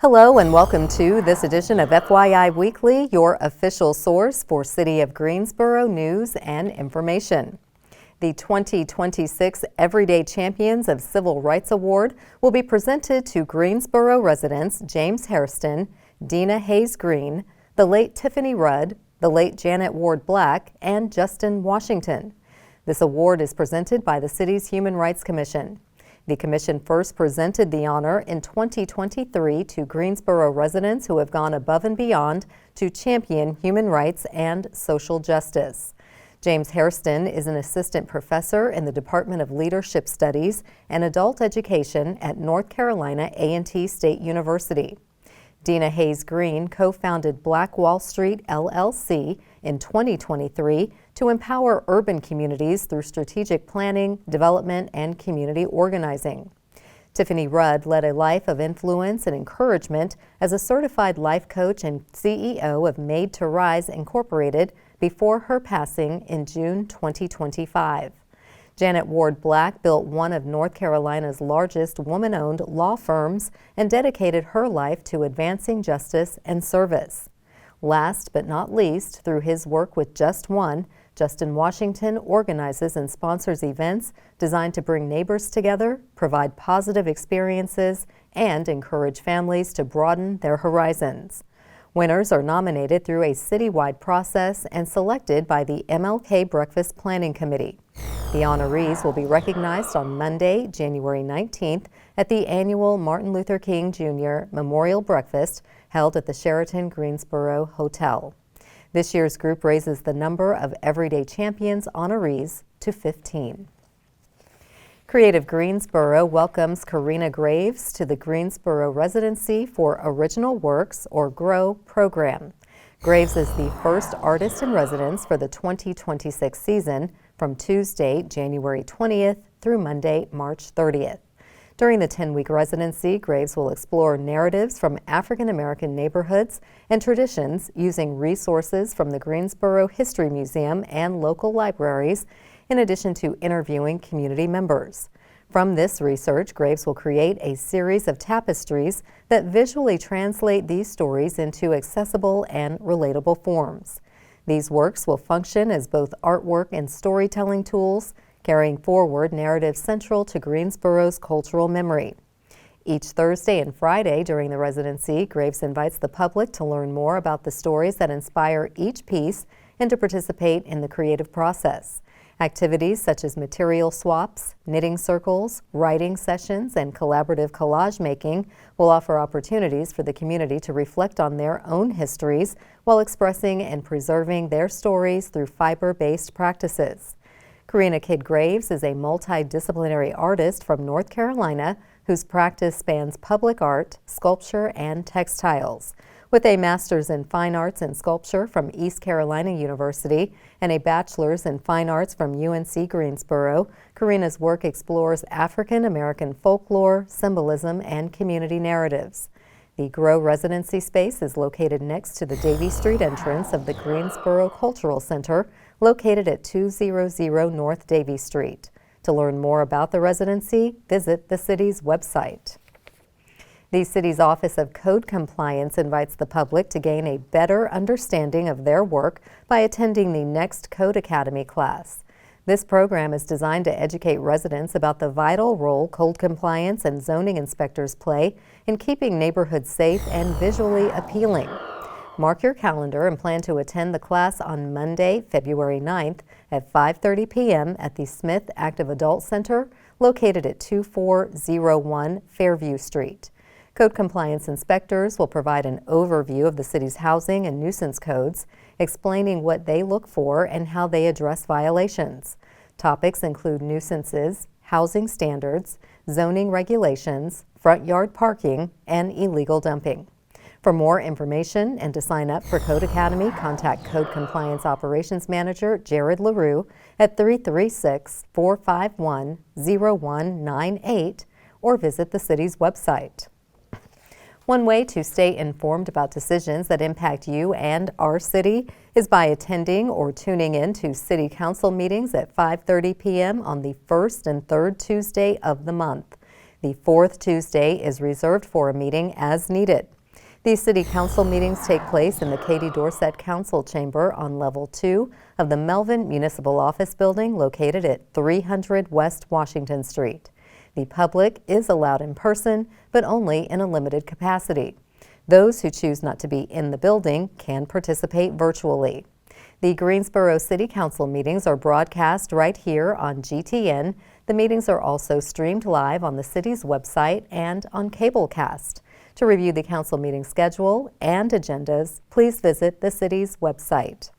Hello and welcome to this edition of FYI Weekly, your official source for City of Greensboro news and information. The 2026 Everyday Champions of Civil Rights Award will be presented to Greensboro residents James Hairston, Dina Hayes Green, the late Tiffany Rudd, the late Janet Ward Black, and Justin Washington. This award is presented by the city's Human Rights Commission. The commission first presented the honor in 2023 to Greensboro residents who have gone above and beyond to champion human rights and social justice. James Hairston is an assistant professor in the Department of Leadership Studies and Adult Education at North Carolina A&T State University. Dina Hayes Green co-founded Black Wall Street LLC in 2023 to empower urban communities through strategic planning, development, and community organizing. Tiffany Rudd led a life of influence and encouragement as a certified life coach and CEO of Made to Rise Incorporated before her passing in June 2025. Janet Ward Black built one of North Carolina's largest woman-owned law firms and dedicated her life to advancing justice and service. Last but not least, through his work with Just One, Justin Washington organizes and sponsors events designed to bring neighbors together, provide positive experiences, and encourage families to broaden their horizons. Winners are nominated through a citywide process and selected by the MLK Breakfast Planning Committee. The honorees will be recognized on Monday, January 19th at the annual Martin Luther King Jr. Memorial Breakfast held at the Sheraton Greensboro Hotel. This year's group raises the number of Everyday Champions honorees to 15. Creative Greensboro welcomes Karina Graves to the Greensboro Residency for Original Works, or GROW, program. Graves is the first artist in residence for the 2026 season from Tuesday, January 20th through Monday, March 30th. During the 10-week residency, Graves will explore narratives from African American neighborhoods and traditions using resources from the Greensboro History Museum and local libraries, in addition to interviewing community members. From this research, Graves will create a series of tapestries that visually translate these stories into accessible and relatable forms. These works will function as both artwork and storytelling tools, carrying forward narratives central to Greensboro's cultural memory. Each Thursday and Friday during the residency, Graves invites the public to learn more about the stories that inspire each piece and to participate in the creative process. Activities such as material swaps, knitting circles, writing sessions, and collaborative collage making will offer opportunities for the community to reflect on their own histories while expressing and preserving their stories through fiber-based practices. Karina Kidd Graves is a multidisciplinary artist from North Carolina whose practice spans public art, sculpture, and textiles. With a master's in fine arts and sculpture from East Carolina University and a bachelor's in fine arts from UNC Greensboro, Karina's work explores African American folklore, symbolism, and community narratives. The GROW residency space is located next to the Davie Street entrance of the Greensboro Cultural Center, located at 200 North Davie Street. To learn more about the residency, visit the city's website. The city's Office of Code Compliance invites the public to gain a better understanding of their work by attending the Next Code Academy class. This program is designed to educate residents about the vital role code compliance and zoning inspectors play in keeping neighborhoods safe and visually appealing. Mark your calendar and plan to attend the class on Monday, February 9th at 5:30 p.m. at the Smith Active Adult Center, located at 2401 Fairview Street. Code compliance inspectors will provide an overview of the city's housing and nuisance codes, explaining what they look for and how they address violations. Topics include nuisances, housing standards, zoning regulations, front yard parking, and illegal dumping. For more information and to sign up for Code Academy, contact Code Compliance Operations Manager Jared LaRue at 336-451-0198 or visit the city's website. One way to stay informed about decisions that impact you and our city is by attending or tuning in to City Council meetings at 5:30 p.m. on the first and third Tuesday of the month. The fourth Tuesday is reserved for a meeting as needed. These City Council meetings take place in the Katie Dorset Council Chamber on Level 2 of the Melvin Municipal Office Building located at 300 West Washington Street. The public is allowed in person, but only in a limited capacity. Those who choose not to be in the building can participate virtually. The Greensboro City Council meetings are broadcast right here on GTN. The meetings are also streamed live on the city's website and on Cablecast. To review the council meeting schedule and agendas, please visit the city's website.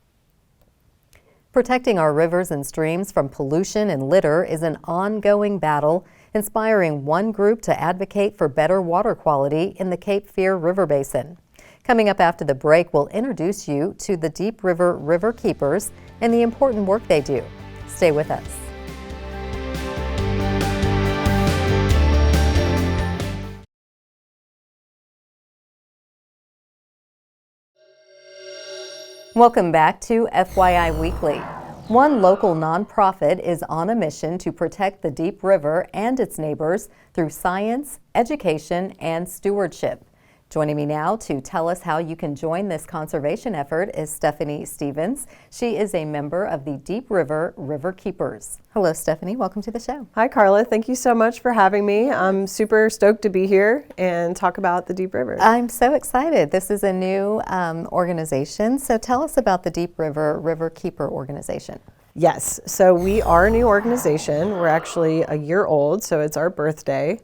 Protecting our rivers and streams from pollution and litter is an ongoing battle, inspiring one group to advocate for better water quality in the Cape Fear River Basin. Coming up after the break, we'll introduce you to the Deep River River Keepers and the important work they do. Stay with us. Welcome back to FYI Weekly. One local nonprofit is on a mission to protect the Deep River and its neighbors through science, education, and stewardship. Joining me now to tell us how you can join this conservation effort is Stephanie Stevens. She is a member of the Deep River River Keepers. Hello, Stephanie. Welcome to the show. Hi, Carla. Thank you so much for having me. I'm super stoked to be here and talk about the Deep River. I'm so excited. This is a new organization. So tell us about the Deep River River Keeper organization. Yes. So we are a new organization. We're actually a year old, so it's our birthday.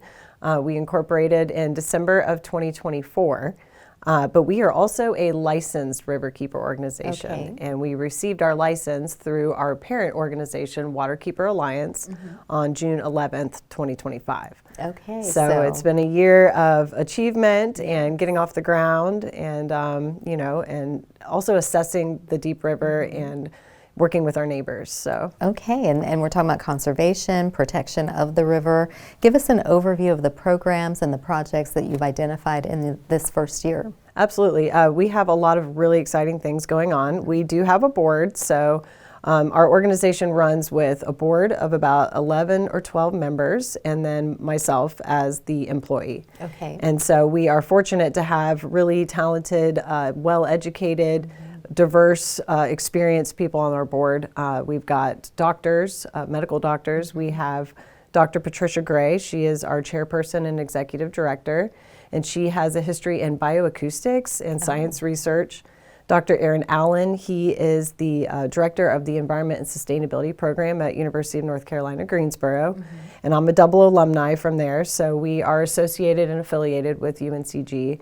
We incorporated in December of 2024, but we are also a licensed riverkeeper organization, Okay. and we received our license through our parent organization, Waterkeeper Alliance, on June 11th, 2025. Okay. So it's been a year of achievement and getting off the ground, and and also assessing the Deep River and working with our neighbors. So Okay, and we're talking about conservation, protection of the river. Give us an overview of the programs and the projects that you've identified in this first year. absolutely, we have a lot of really exciting things going on. We do have a board, so our organization runs with a board of about 11 or 12 members, and then myself as the employee. Okay. And so we are fortunate to have really talented, well-educated, diverse, experienced people on our board. We've got doctors, medical doctors. We have Dr. Patricia Gray. She is our chairperson and executive director, and she has a history in bioacoustics and science research. Dr. Aaron Allen, he is the director of the Environment and Sustainability Program at University of North Carolina, Greensboro, and I'm a double alumni from there, so we are associated and affiliated with UNCG.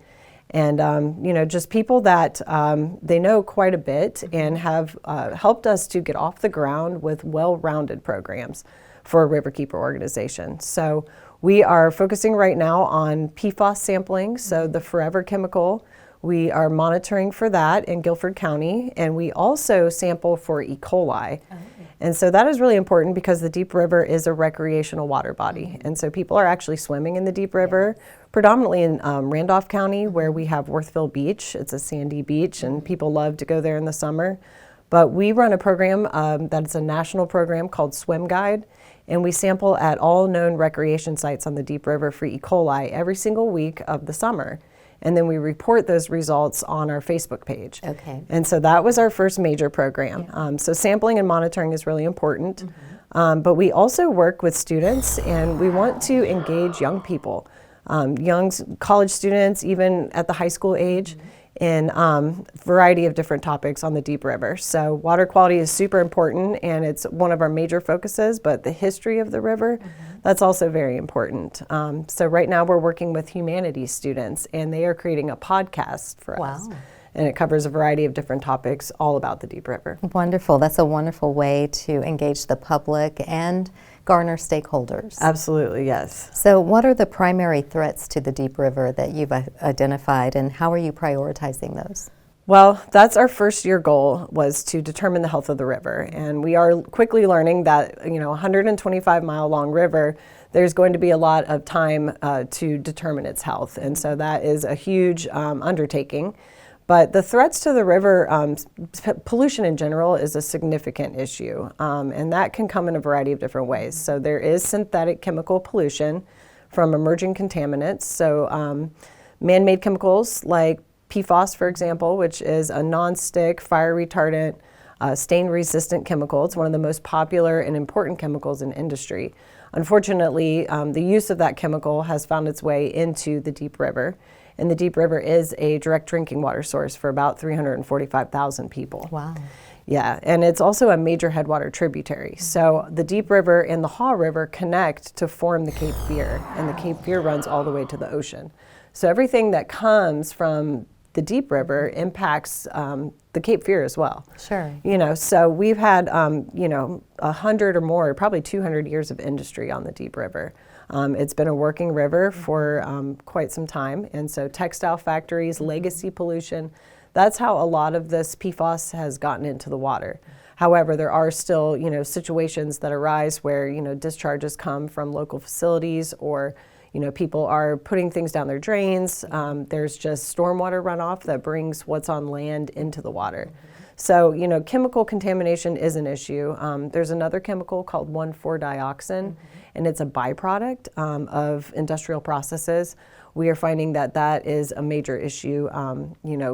And, just people that they know quite a bit and have helped us to get off the ground with well-rounded programs for a riverkeeper organization. So we are focusing right now on PFAS sampling, so the forever chemical. We are monitoring for that in Guilford County, and we also sample for E. coli. And so that is really important because the Deep River is a recreational water body. And so people are actually swimming in the Deep River, predominantly in Randolph County, where we have Worthville Beach. It's a sandy beach, and people love to go there in the summer. But we run a program that's a national program called Swim Guide, and we sample at all known recreation sites on the Deep River for E. coli every single week of the summer. And then we report those results on our Facebook page. Okay. And so that was our first major program. So sampling and monitoring is really important. But we also work with students, and we want to engage young people, young college students, even at the high school age, in variety of different topics on the Deep River. So water quality is super important, and it's one of our major focuses, but the history of the river, that's also very important. So right now we're working with humanities students, and they are creating a podcast for us. Wow. And it covers a variety of different topics all about the Deep River. Wonderful. That's a wonderful way to engage the public and garner stakeholders. Absolutely, yes. So what are the primary threats to the Deep River that you've identified, and how are you prioritizing those? Well, that's our first year goal, was to determine the health of the river. And we are quickly learning that, 125-mile long river, there's going to be a lot of time to determine its health. And so that is a huge undertaking. But the threats to the river, pollution in general is a significant issue, and that can come in a variety of different ways. So there is synthetic chemical pollution from emerging contaminants. So man-made chemicals like PFAS, for example, which is a non-stick, fire retardant, stain-resistant chemical. It's one of the most popular and important chemicals in industry. Unfortunately, the use of that chemical has found its way into the Deep River. And the Deep River is a direct drinking water source for about 345,000 people. Wow. Yeah, and it's also a major headwater tributary. So the Deep River and the Haw River connect to form the Cape Fear, and the Cape Fear runs all the way to the ocean. So everything that comes from the Deep River impacts the Cape Fear as well. Sure. So we've had 100 or more, probably 200 years of industry on the Deep River. It's been a working river for quite some time, and so textile factories, legacy pollution, that's how a lot of this PFAS has gotten into the water. However, there are still, situations that arise where, discharges come from local facilities, or people are putting things down their drains. There's just stormwater runoff that brings what's on land into the water. So, chemical contamination is an issue. There's another chemical called 1,4-dioxin, and it's a byproduct of industrial processes. We are finding that that is a major issue,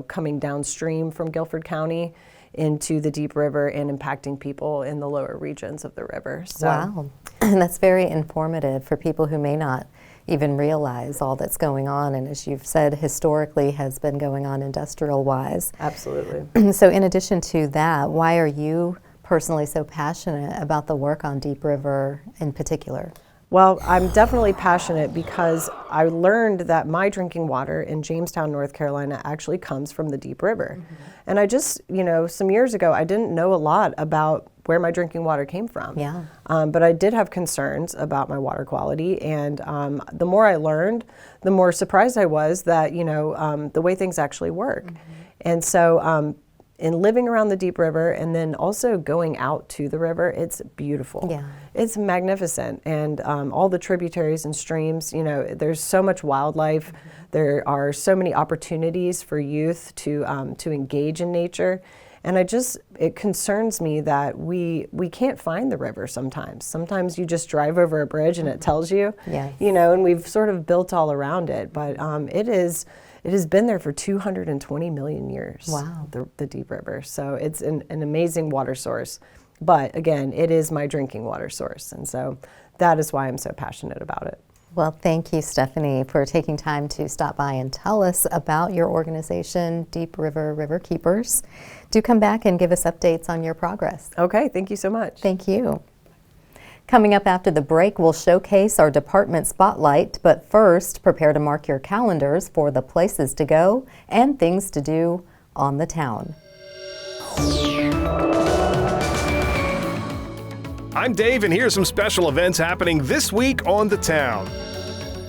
coming downstream from Guilford County into the Deep River and impacting people in the lower regions of the river. So, wow, that's very informative for people who may not even realize all that's going on, and as you've said, historically has been going on industrial-wise. Absolutely. So in addition to that, why are you personally so passionate about the work on Deep River in particular? Well, I'm definitely passionate because I learned that my drinking water in Jamestown, North Carolina actually comes from the Deep River. And I just, some years ago, I didn't know a lot about where my drinking water came from. Yeah. But I did have concerns about my water quality, and the more I learned, the more surprised I was that, the way things actually work. And so in living around the Deep River and then also going out to the river, it's beautiful. Yeah. It's magnificent. And all the tributaries and streams, there's so much wildlife. There are so many opportunities for youth to engage in nature. And it concerns me that we can't find the river sometimes. Sometimes you just drive over a bridge and it tells you, Yes. And we've sort of built all around it. But it has been there for 220 million years. Wow. The Deep River. So it's an amazing water source. But again, it is my drinking water source. And so that is why I'm so passionate about it. Well, thank you, Stephanie, for taking time to stop by and tell us about your organization, Deep River River Keepers. Do come back and give us updates on your progress. Okay, thank you so much. Thank you. Coming up after the break, we'll showcase our department spotlight, but first, prepare to mark your calendars for the places to go and things to do on the town. I'm Dave, and here's some special events happening this week on the town.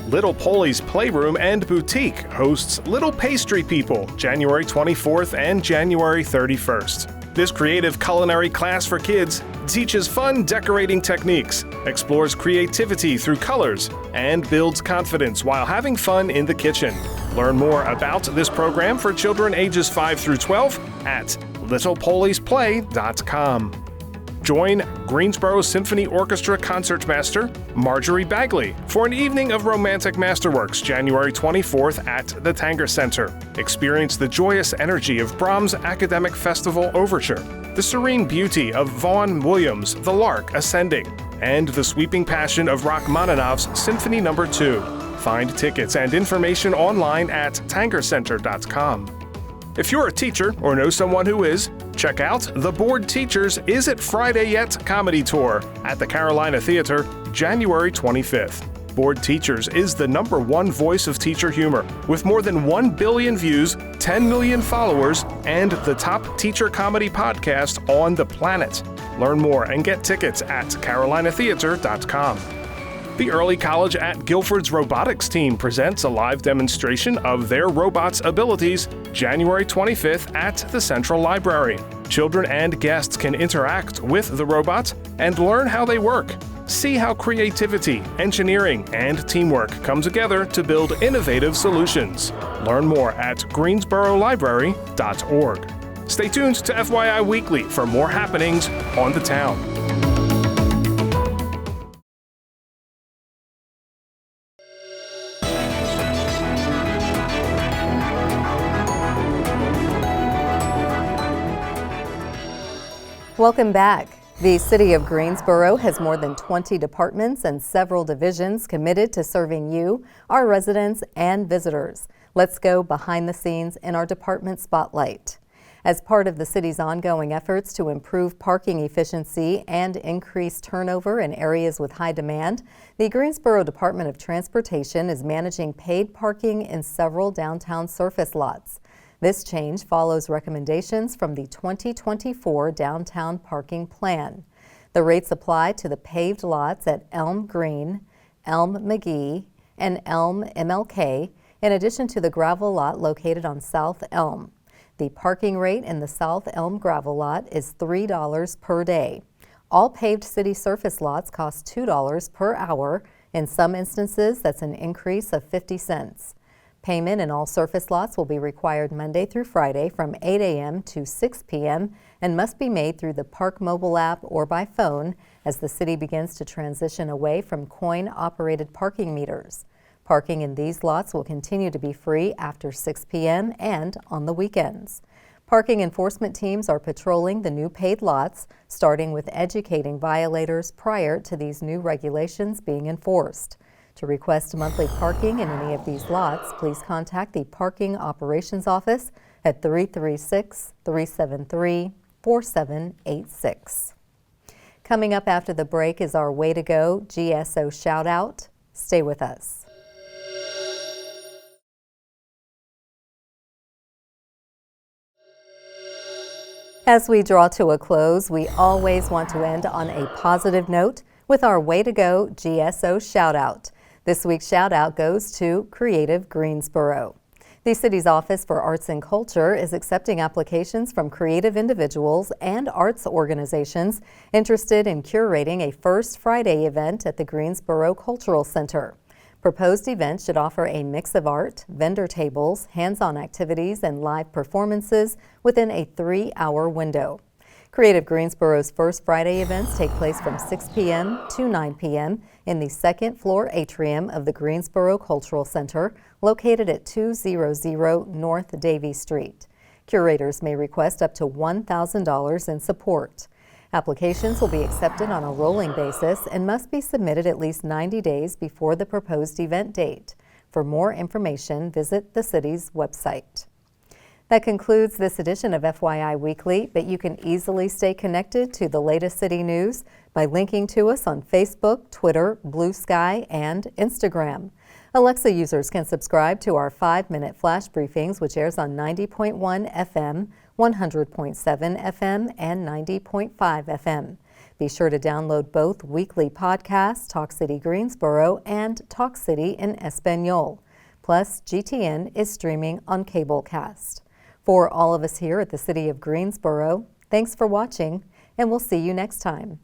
Little Polly's Playroom and Boutique hosts Little Pastry People January 24th and January 31st. This creative culinary class for kids teaches fun decorating techniques, explores creativity through colors, and builds confidence while having fun in the kitchen. Learn more about this program for children ages 5 through 12 at littlepollysplay.com. Join Greensboro Symphony Orchestra Concertmaster Marjorie Bagley for an evening of romantic masterworks January 24th at the Tanger Center. Experience the joyous energy of Brahms' Academic Festival Overture, the serene beauty of Vaughan Williams' The Lark Ascending, and the sweeping passion of Rachmaninoff's Symphony No. 2. Find tickets and information online at tangercenter.com. If you're a teacher or know someone who is, check out the Bored Teachers Is It Friday Yet comedy tour at the Carolina Theater, January 25th. Bored Teachers is the #1 voice of teacher humor, with more than 1 billion views, 10 million followers, and the top teacher comedy podcast on the planet. Learn more and get tickets at carolinatheater.com. The Early College at Guilford's robotics team presents a live demonstration of their robots' abilities January 25th at the Central Library. Children and guests can interact with the robots and learn how they work. See how creativity, engineering, and teamwork come together to build innovative solutions. Learn more at greensborolibrary.org. Stay tuned to FYI Weekly for more happenings on the town. Welcome back. The City of Greensboro has more than 20 departments and several divisions committed to serving you, our residents, and visitors. Let's go behind the scenes in our department spotlight. As part of the city's ongoing efforts to improve parking efficiency and increase turnover in areas with high demand, the Greensboro Department of Transportation is managing paid parking in several downtown surface lots. This change follows recommendations from the 2024 Downtown Parking Plan. The rates apply to the paved lots at Elm Green, Elm McGee, and Elm MLK, in addition to the gravel lot located on South Elm. The parking rate in the South Elm gravel lot is $3 per day. All paved city surface lots cost $2 per hour. In some instances, that's an increase of 50 cents. Payment in all surface lots will be required Monday through Friday from 8 a.m. to 6 p.m. and must be made through the Park mobile app or by phone as the city begins to transition away from coin-operated parking meters. Parking in these lots will continue to be free after 6 p.m. and on the weekends. Parking enforcement teams are patrolling the new paid lots, starting with educating violators prior to these new regulations being enforced. To request monthly parking in any of these lots, please contact the Parking Operations Office at 336-373-4786. Coming up after the break is our Way to Go GSO shout out. Stay with us. As we draw to a close, we always want to end on a positive note with our Way to Go GSO shout out. This week's shout out goes to Creative Greensboro. The city's Office for Arts and Culture is accepting applications from creative individuals and arts organizations interested in curating a First Friday event at the Greensboro Cultural Center. Proposed events should offer a mix of art, vendor tables, hands-on activities, and live performances within a 3-hour window. Creative Greensboro's First Friday events take place from 6 p.m. to 9 p.m. in the second floor atrium of the Greensboro Cultural Center, located at 200 North Davie Street. Curators may request up to $1,000 in support. Applications will be accepted on a rolling basis and must be submitted at least 90 days before the proposed event date. For more information, visit the city's website. That concludes this edition of FYI Weekly, but you can easily stay connected to the latest city news by linking to us on Facebook, Twitter, Blue Sky, and Instagram. Alexa users can subscribe to our 5-minute flash briefings, which airs on 90.1 FM, 100.7 FM, and 90.5 FM. Be sure to download both weekly podcasts, Talk City Greensboro and Talk City in Espanol. Plus, GTN is streaming on Cablecast. For all of us here at the City of Greensboro, thanks for watching, and we'll see you next time.